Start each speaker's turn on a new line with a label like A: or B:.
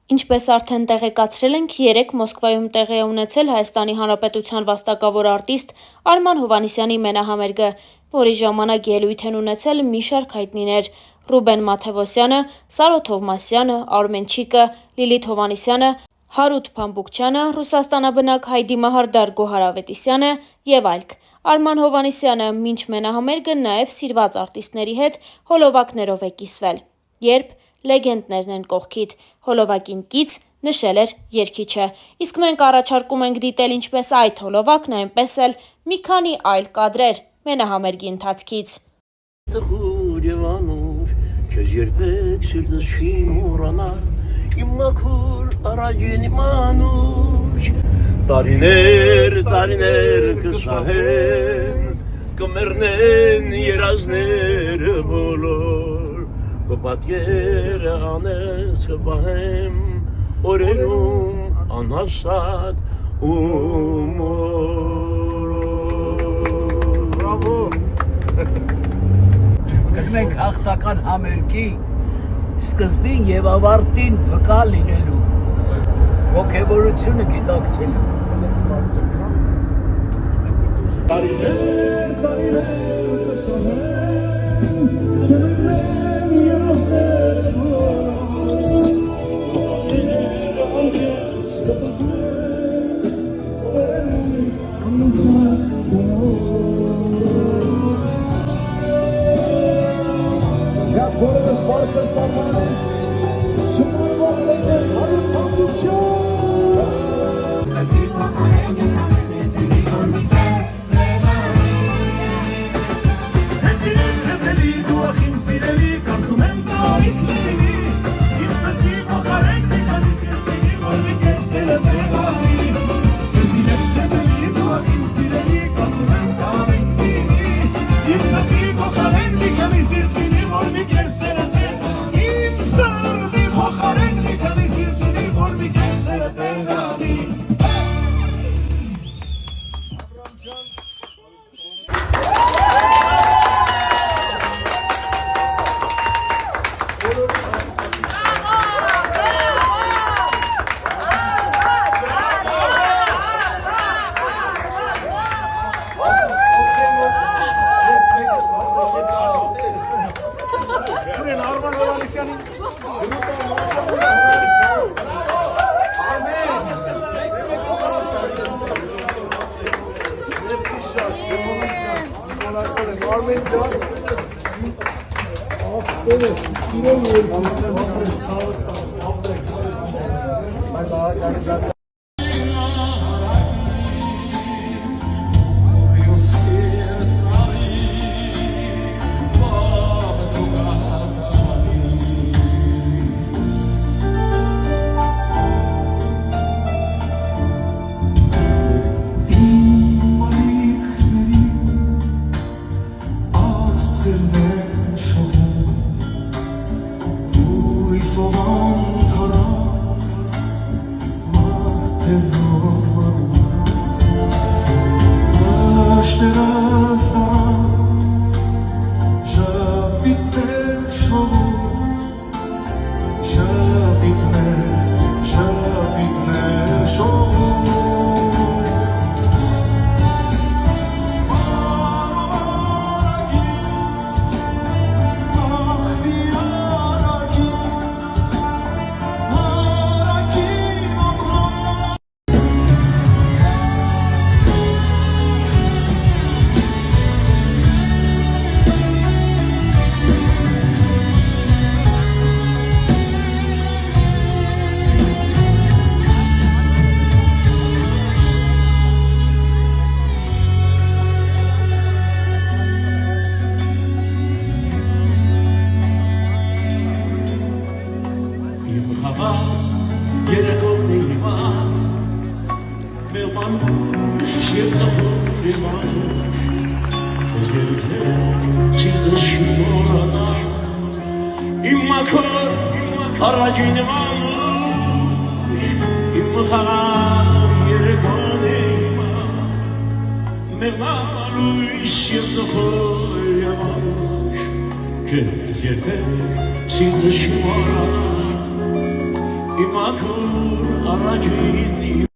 A: Ինչպես արդեն տեղեկացրել ենք, երեկ Մոսկվայում տեղի է ունեցել Հայաստանի Հանրապետության վաստակավոր արտիստ Արման Հովհաննիսյանի մենահամերգը, որի ժամանակ ելույթ են ունեցել մի շարք հայտնիներ՝ Ռուբեն Մաթևոսյանը, Սարո Թովմասյանը, Արմեն Չիկը, Լիլիթ Հովհաննիսյանը, Հարութ Փամբուկչյանը, Ռուսաստանաբնակ Հայդի Մահարդար Գոհար Ավետիսյանը և այլք։ Արման Հովհաննիսյանը մինչ մենահամերգը նաև սիրված արտիստների հետ հոլովակներով է կիսվել։ Երբ լեգենդներն են կողքիդ, հոլովակին կից նշել էր երգիչը։ Իսկ մենք առաջարկում ենք դիտել ինչպես այդ հոլովակն, այնպես էլ մի քանի այլ կադրեր մենահամերգի ընթացքից։
B: Տարիներ կշահեն, կմեռնեն երազները բոլոր, կպատկերը անես կպահեմ, օրերում անհասատ ու մոր։ Բրավո։
C: Կդմենք հաղթական համերգի սկզբին և ավարտին վկա լինելու, ոգևորությունը գիտակցելու։
B: Տարիներ կշահեն, կմեռնեն երազները Իմ ակուր առաջին իմ